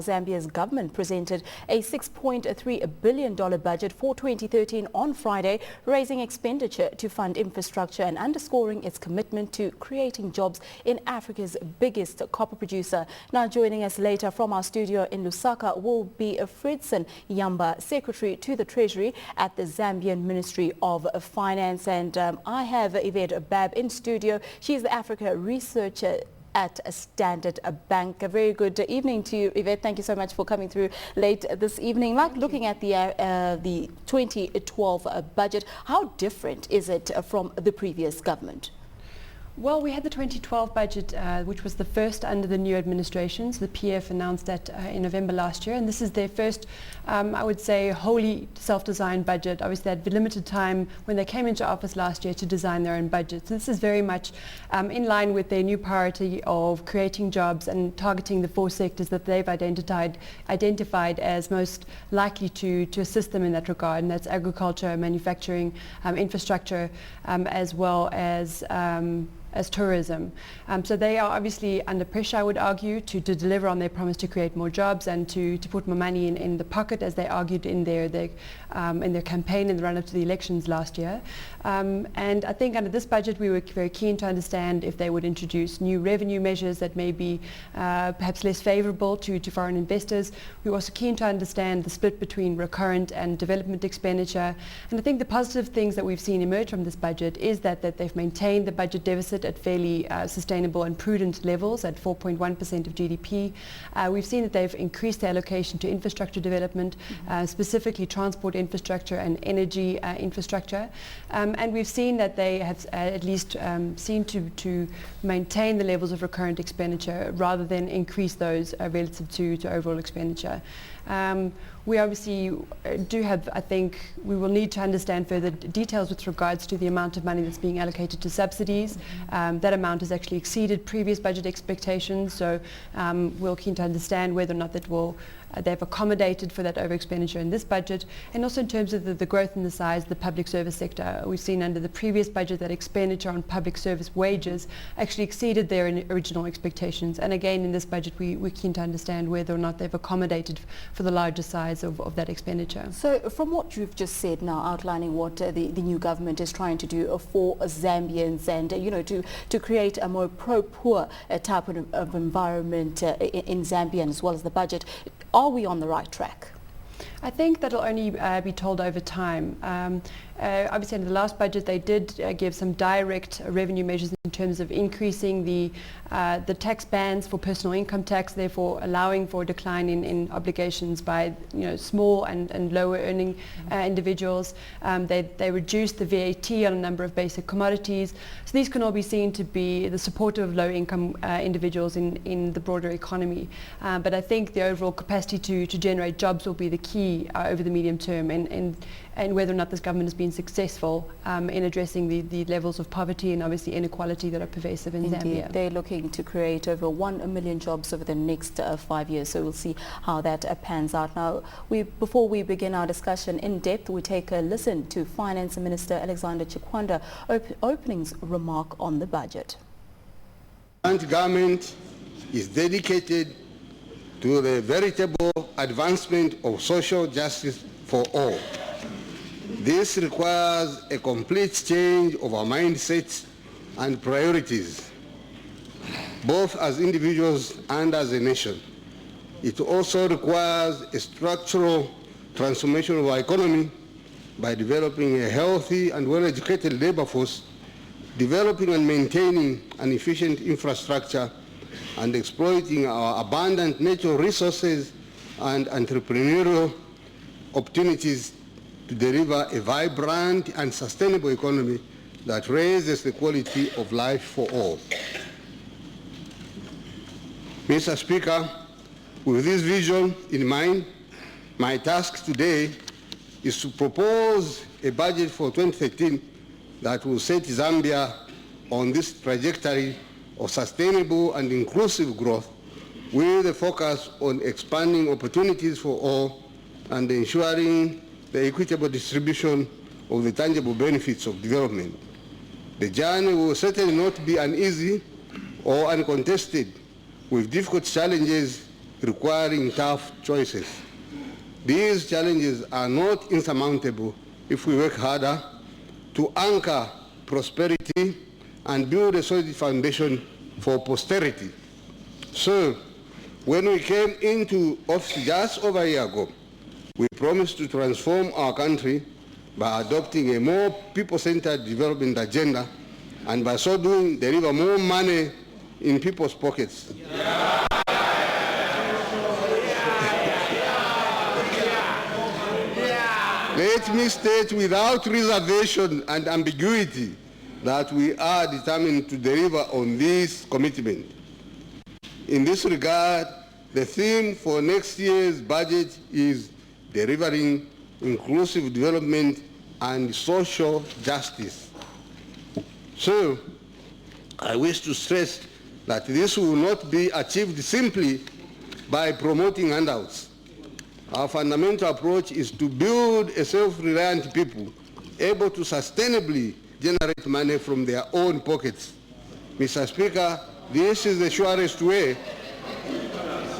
Zambia's government presented a $6.3 billion budget for 2013 on Friday, raising expenditure to fund infrastructure and underscoring its commitment to creating jobs in Africa's biggest copper producer. Now joining us later from our studio in Lusaka will be Fredson Yamba, Secretary to the Treasury at the Zambian Ministry of Finance. And I have Yvette Bab in studio. She's the Africa researcher at Standard Bank. A very good evening to you, Yvette. Thank you so much for coming through late this evening. Looking at the 2012 budget, how different is it from the previous government? Well, we had the 2012 budget, which was the first under the new administration. So the PF announced that in November last year, and this is their first, I would say, wholly self-designed budget. Obviously, they had limited time when they came into office last year to design their own budget. So this is very much in line with their new priority of creating jobs and targeting the four sectors that they've identified as most likely to assist them in that regard, and that's agriculture, manufacturing, infrastructure, as well as tourism. So they are obviously under pressure, I would argue, to deliver on their promise to create more jobs and to put more money in the pocket, as they argued in their campaign in the run-up to the elections last year. And I think under this budget we were very keen to understand if they would introduce new revenue measures that may be perhaps less favourable to foreign investors. We were also keen to understand the split between recurrent and development expenditure. And I think the positive things that we've seen emerge from this budget is that they've maintained the budget deficit at fairly sustainable and prudent levels at 4.1% of GDP. We've seen that they've increased their allocation to infrastructure development, specifically transport infrastructure and energy infrastructure. And we've seen that they have at least seemed to maintain the levels of recurrent expenditure rather than increase those relative to overall expenditure. We obviously do have, I think, we will need to understand further details with regards to the amount of money that's being allocated to subsidies. That amount has actually exceeded previous budget expectations, so we're keen to understand whether or not they've accommodated for that over expenditure in this budget, and also in terms of the growth in the size of the public service sector. We've seen under the previous budget that expenditure on public service wages actually exceeded their original expectations, and again in this budget we're keen to understand whether or not they've accommodated for the larger size of that expenditure. So from what you've just said now, outlining what the new government is trying to do for Zambians and to create a more pro-poor type of environment in Zambia, as well as the budget, are we on the right track? I think that'll only be told over time. Obviously in the last budget they did give some direct revenue measures in terms of increasing the tax bands for personal income tax, therefore allowing for a decline in obligations by small and lower earning individuals. They reduced the VAT on a number of basic commodities. So these can all be seen to be the support of low income individuals in the broader economy. But I think the overall capacity to generate jobs will be the key over the medium term, and whether or not this government has been successful in addressing the levels of poverty and obviously inequality that are pervasive in Zambia. They're looking to create over 1 million jobs over the next 5 years, so we'll see how that pans out. Now, before we begin our discussion in depth, we take a listen to Finance Minister Alexander Chikwanda opening's remark on the budget. The government is dedicated to the veritable advancement of social justice for all. This requires a complete change of our mindsets and priorities, both as individuals and as a nation. It also requires a structural transformation of our economy by developing a healthy and well-educated labor force, developing and maintaining an efficient infrastructure, and exploiting our abundant natural resources and entrepreneurial opportunities to deliver a vibrant and sustainable economy that raises the quality of life for all. Mr. Speaker, with this vision in mind, my task today is to propose a budget for 2013 that will set Zambia on this trajectory of sustainable and inclusive growth, with a focus on expanding opportunities for all and ensuring the equitable distribution of the tangible benefits of development. The journey will certainly not be uneasy or uncontested, with difficult challenges requiring tough choices. These challenges are not insurmountable if we work harder to anchor prosperity and build a solid foundation for posterity. So, when we came into office just over a year ago, we promised to transform our country by adopting a more people-centered development agenda, and by so doing, deliver more money in people's pockets. Yeah. Let me state without reservation and ambiguity that we are determined to deliver on this commitment. In this regard, the theme for next year's budget is delivering inclusive development and social justice. So, I wish to stress that this will not be achieved simply by promoting handouts. Our fundamental approach is to build a self-reliant people able to sustainably generate money from their own pockets. Mr. Speaker, this is the surest way.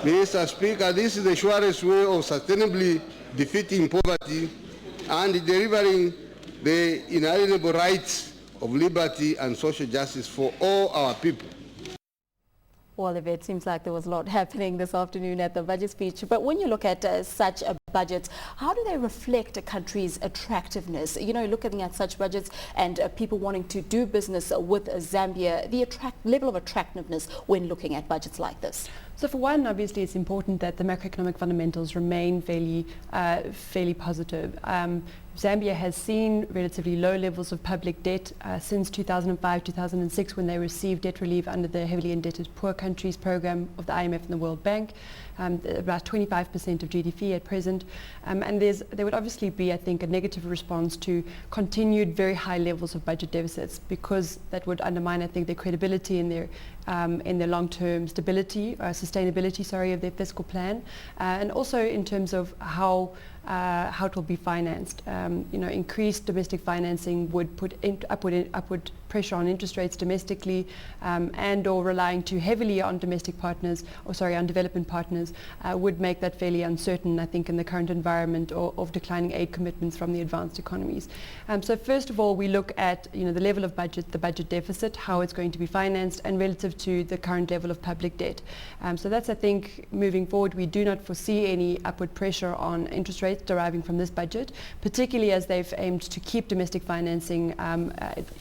Mr. Speaker, this is the surest way of sustainably defeating poverty and delivering the inalienable rights of liberty and social justice for all our people. Well, it seems like there was a lot happening this afternoon at the budget speech. But when you look at such a budget, how do they reflect a country's attractiveness? You know, looking at such budgets and people wanting to do business with Zambia, the level of attractiveness when looking at budgets like this. So for one, obviously it's important that the macroeconomic fundamentals remain fairly positive. Zambia has seen relatively low levels of public debt since 2005-2006 when they received debt relief under the heavily indebted poor countries program of the IMF and the World Bank. About 25% of GDP at present. And there would obviously be, I think, a negative response to continued very high levels of budget deficits, because that would undermine, I think, their credibility in their long-term sustainability of their fiscal plan, and also in terms of how it will be financed. Increased domestic financing would put upward pressure on interest rates domestically, and/or relying too heavily on on development partners would make that fairly uncertain, I think, in the current environment of declining aid commitments from the advanced economies. So first of all, we look at the level of budget, the budget deficit, how it's going to be financed, and relative to the current level of public debt. So that's, I think, moving forward, we do not foresee any upward pressure on interest rates deriving from this budget, particularly as they've aimed to keep domestic financing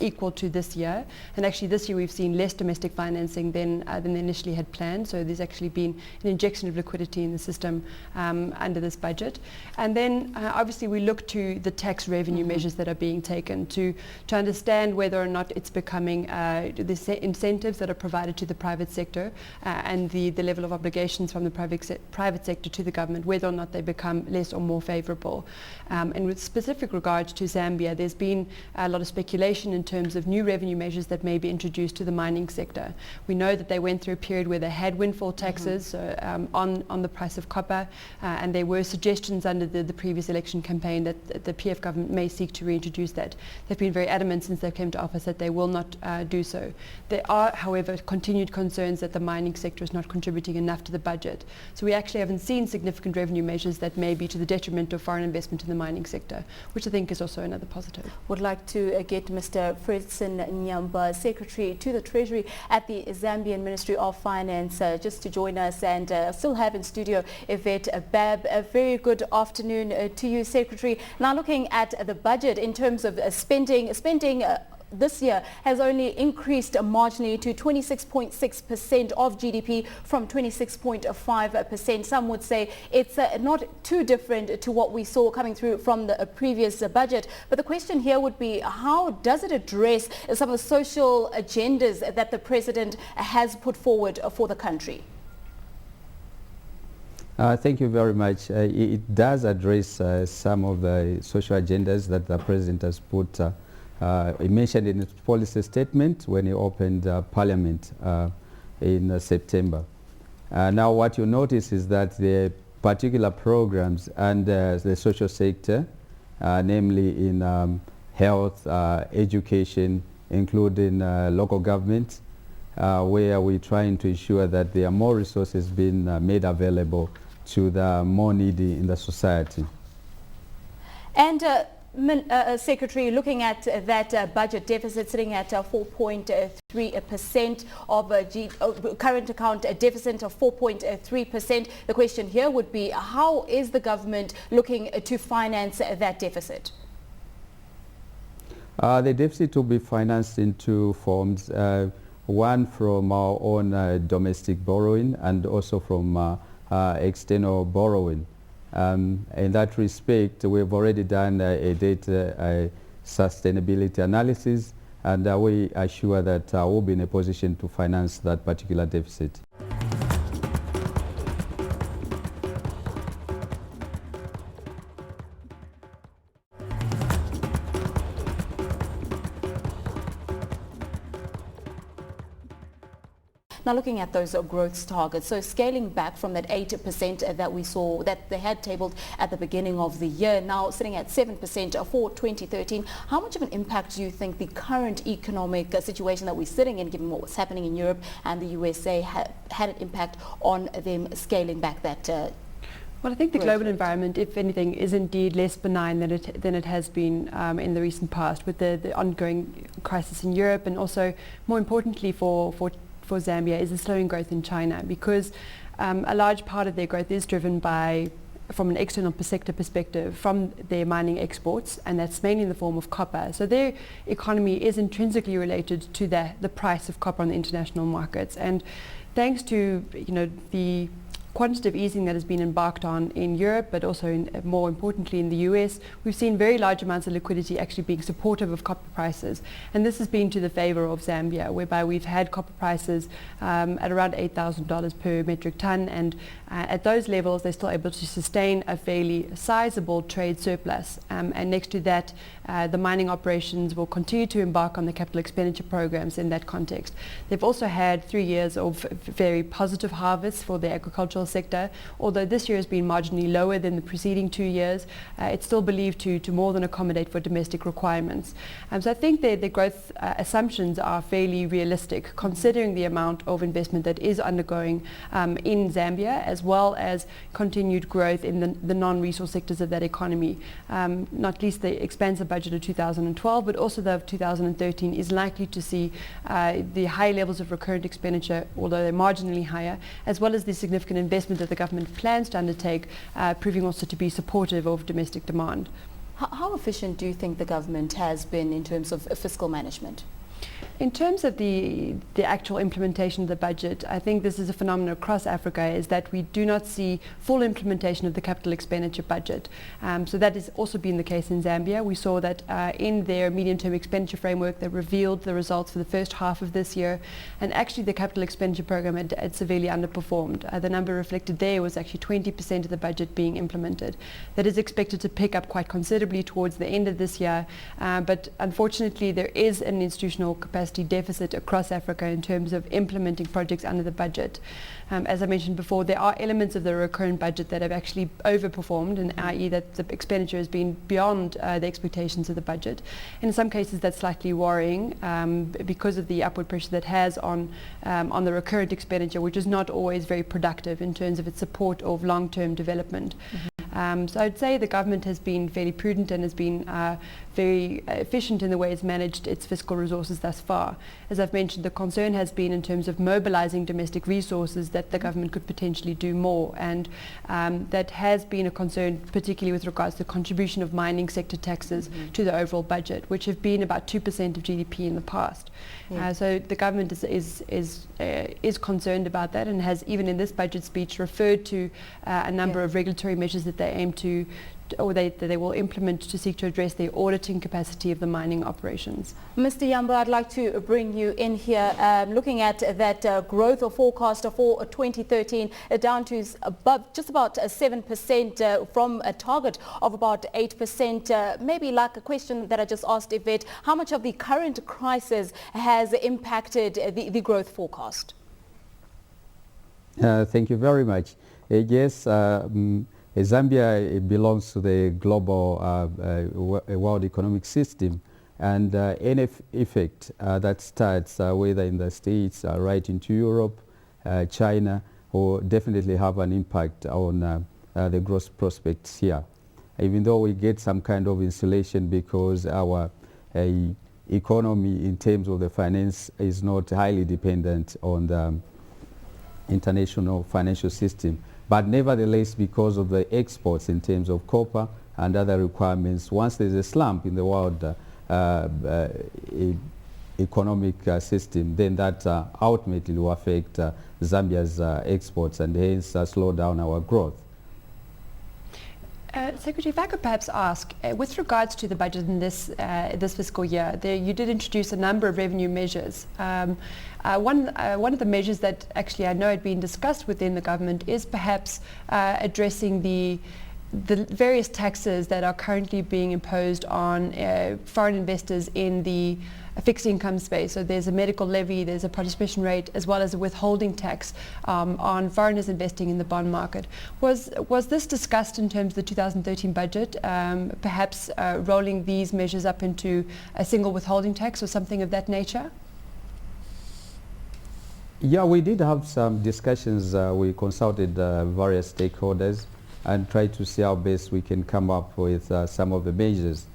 equal to this year. And actually this year we've seen less domestic financing than they initially had planned. So there's actually been an injection of liquidity in the system under this budget. And then obviously we look to the tax revenue measures that are being taken to understand whether or not it's becoming the incentives that are provided to the private sector and the level of obligations from the private sector to the government, whether or not they become less or more favourable. And with specific regards to Zambia, there's been a lot of speculation in terms of new revenue measures that may be introduced to the mining sector. We know that they went through a period where they had windfall taxes on the price of copper, and there were suggestions under the previous election campaign that the PF government may seek to reintroduce that. They've been very adamant since they came to office that they will not do so. There are, however, continued concerns that the mining sector is not contributing enough to the budget. So we actually haven't seen significant revenue measures that may be to the detriment of foreign investment in the mining sector, which I think is also another positive. Would like to get Mr. Fredson Yamba, Secretary to the Treasury at the Zambian Ministry of Finance, just to join us, and still have in studio Yvette Bab. A very good afternoon to you, Secretary. Now looking at the budget in terms of spending this year has only increased marginally to 26.6% of GDP from 26.5%. Some would say it's not too different to what we saw coming through from the previous budget. But the question here would be, how does it address some of the social agendas that the President has put forward for the country? Thank you very much. It does address some of the social agendas that the President has put. He mentioned in his policy statement when he opened Parliament in September. Now what you notice is that the particular programs and the social sector, namely in health, education, including local government, where we're trying to ensure that there are more resources being made available to the more needy in the society. And Secretary, looking at that budget deficit sitting at 4.3% of current account deficit of 4.3%, the question here would be, how is the government looking to finance that deficit? The deficit will be financed in two forms, one from our own domestic borrowing and also from external borrowing. In that respect, we've already done a data sustainability analysis, and we are sure that we'll be in a position to finance that particular deficit. Now looking at those growth targets, so scaling back from that 8% that we saw, that they had tabled at the beginning of the year, now sitting at 7% for 2013, how much of an impact do you think the current economic situation that we're sitting in, given what's happening in Europe and the USA, had an impact on them scaling back that Well, I think the global environment, if anything, is indeed less benign than it has been in the recent past, with the ongoing crisis in Europe, and also, more importantly for Zambia, is the slowing growth in China, because a large part of their growth is driven by, from an external sector perspective, from their mining exports, and that's mainly in the form of copper. So their economy is intrinsically related to the price of copper on the international markets, and thanks to the quantitative easing that has been embarked on in Europe, but also more importantly in the US, we've seen very large amounts of liquidity actually being supportive of copper prices. And this has been to the favor of Zambia, whereby we've had copper prices at around $8,000 per metric ton, and at those levels they're still able to sustain a fairly sizable trade surplus. And next to that, the mining operations will continue to embark on the capital expenditure programs in that context. They've also had 3 years of very positive harvests for the agricultural sector. Although this year has been marginally lower than the preceding 2 years, it's still believed to more than accommodate for domestic requirements. So I think the growth assumptions are fairly realistic, considering the amount of investment that is undergoing in Zambia, as well as continued growth in the non-resource sectors of that economy. Not least the expansive budget of 2012, but also the of 2013 is likely to see the high levels of recurrent expenditure, although they're marginally higher, as well as the significant investment that the government plans to undertake, proving also to be supportive of domestic demand. How efficient do you think the government has been in terms of fiscal management? In terms of the actual implementation of the budget, I think this is a phenomenon across Africa, is that we do not see full implementation of the capital expenditure budget. So that has also been the case in Zambia. We saw that in their medium-term expenditure framework that revealed the results for the first half of this year, and actually the capital expenditure program had severely underperformed. The number reflected there was actually 20% of the budget being implemented. That is expected to pick up quite considerably towards the end of this year, but unfortunately there is an institutional capacity deficit across Africa in terms of implementing projects under the budget. As I mentioned before, there are elements of the recurrent budget that have actually overperformed, and i.e. that the expenditure has been beyond the expectations of the budget. In some cases that's slightly worrying because of the upward pressure that has on the recurrent expenditure, which is not always very productive in terms of its support of long-term development. So I'd say the government has been fairly prudent and has been very efficient in the way it's managed its fiscal resources thus far. As I've mentioned, the concern has been in terms of mobilizing domestic resources that the government could potentially do more, and that has been a concern, particularly with regards to the contribution of mining sector taxes to the overall budget, which have been about 2% of GDP in the past. So the government is concerned about that, and has, even in this budget speech, referred to a number of regulatory measures that they aim to, or that they will implement to seek to address the auditing capacity of the mining operations. Mr. Yamba, I'd like to bring you in here, looking at that growth or forecast for 2013 down to just about 7% from a target of about 8%. Maybe like a question that I just asked Yvette, how much of the current crisis has impacted the growth forecast? Thank you very much. Yes, Zambia belongs to the global World Economic System, And any effect that starts, whether in the States, right into Europe, China, will definitely have an impact on the growth prospects here. Even though we get some kind of insulation because our economy in terms of the finance is not highly dependent on the international financial system. But nevertheless, because of the exports in terms of copper and other requirements, once there's a slump in the world economic system, then that ultimately will affect Zambia's exports and hence slow down our growth. Secretary, if I could perhaps ask, with regards to the budget in this fiscal year, you did introduce a number of revenue measures. One of the measures that actually I know had been discussed within the government is perhaps addressing the various taxes that are currently being imposed on foreign investors in the fixed income space. So there's a medical levy, there's a participation rate, as well as a withholding tax on foreigners investing in the bond market. Was this discussed in terms of the 2013 budget, perhaps rolling these measures up into a single withholding tax or something of that nature? Yeah, we did have some discussions. We consulted various stakeholders and tried to see how best we can come up with some of the measures.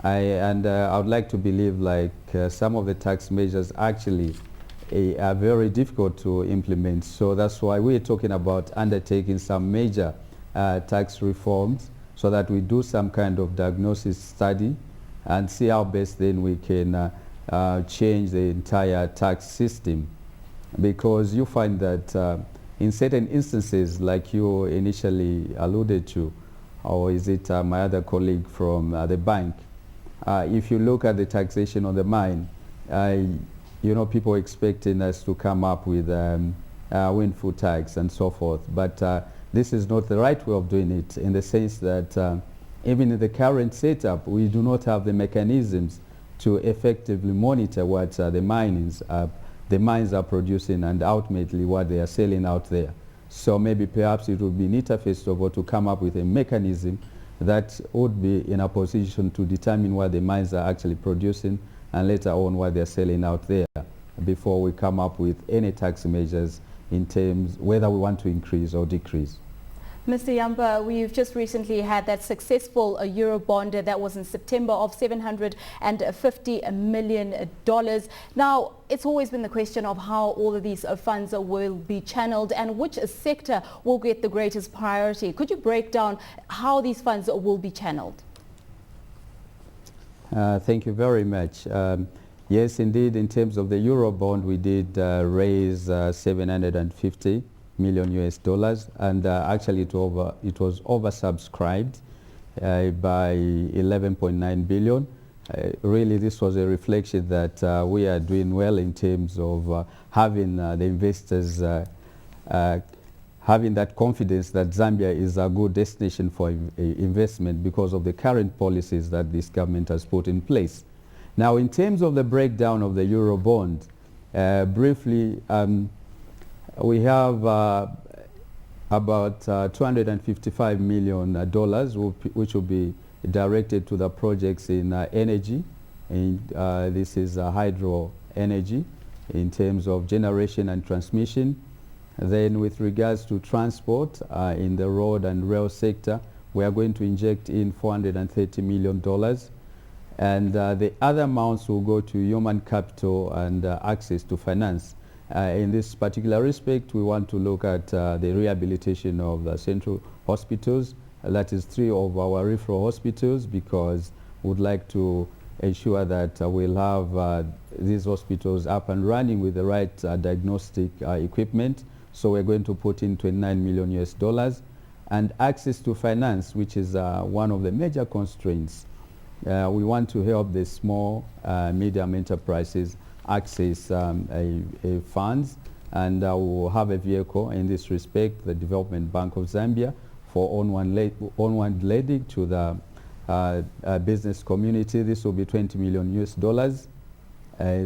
I would like to believe some of the tax measures actually are very difficult to implement. So that's why we're talking about undertaking some major tax reforms so that we do some kind of diagnosis study and see how best then we can change the entire tax system. Because you find that in certain instances, like you initially alluded to, or is it my other colleague from the bank, if you look at the taxation on the mine, people expecting us to come up with windfall tax and so forth. But this is not the right way of doing it, in the sense that even in the current setup, we do not have the mechanisms to effectively monitor what the mines are producing and ultimately what they are selling out there. So maybe perhaps it would be neater, first of all, to come up with a mechanism that would be in a position to determine what the mines are actually producing and later on what they're selling out there before we come up with any tax measures in terms whether we want to increase or decrease. Mr. Yamba, we've just recently had that successful euro bond that was in September of $750 million. Now, it's always been the question of how all of these funds will be channeled and which sector will get the greatest priority. Could you break down how these funds will be channeled? Thank you very much. Yes, indeed, in terms of the euro bond, we did raise 750 million US dollars, and actually it was oversubscribed by 11.9 billion. Really, this was a reflection that we are doing well in terms of having the investors having that confidence that Zambia is a good destination for investment because of the current policies that this government has put in place. Now, in terms of the breakdown of the euro bond, briefly, we have about $255 million which will be directed to the projects in energy. This is hydro energy in terms of generation and transmission. Then with regards to transport in the road and rail sector, we are going to inject in $430 million. And the other amounts will go to human capital and access to finance. In this particular respect, we want to look at the rehabilitation of the central hospitals. That is 3 of our referral hospitals, because we would like to ensure that we'll have these hospitals up and running with the right diagnostic equipment. So we're going to put in $29 million US dollars. And access to finance, which is one of the major constraints. We want to help the small, medium enterprises access funds, and we will have a vehicle in this respect, the Development Bank of Zambia, for onward lending to the business community. This will be $20 million US dollars.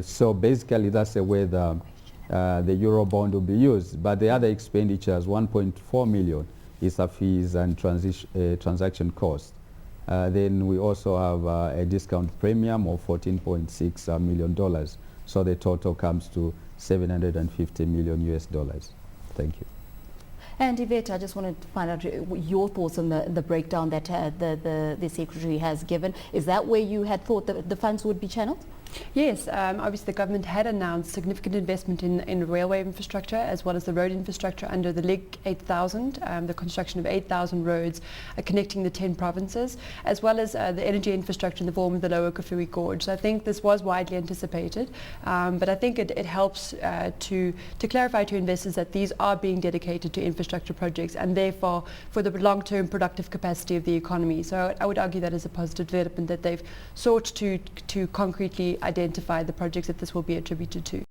So basically that's the way the euro bond will be used. But the other expenditures, 1.4 million, is a fees and transaction cost. Then we also have a discount premium of $14.6 million. So the total comes to $750 million US. Thank you. And Yvette, I just wanted to find out your thoughts on the breakdown that the Secretary has given. Is that where you had thought that the funds would be channeled? Yes, obviously the government had announced significant investment in railway infrastructure as well as the road infrastructure under the LIG 8000, the construction of 8,000 roads connecting the 10 provinces, as well as the energy infrastructure in the form of the Lower Kafue Gorge. So I think this was widely anticipated, but I think it helps to clarify to investors that these are being dedicated to infrastructure projects and therefore for the long-term productive capacity of the economy. So I would argue that is a positive development that they've sought to concretely identify the projects that this will be attributed to.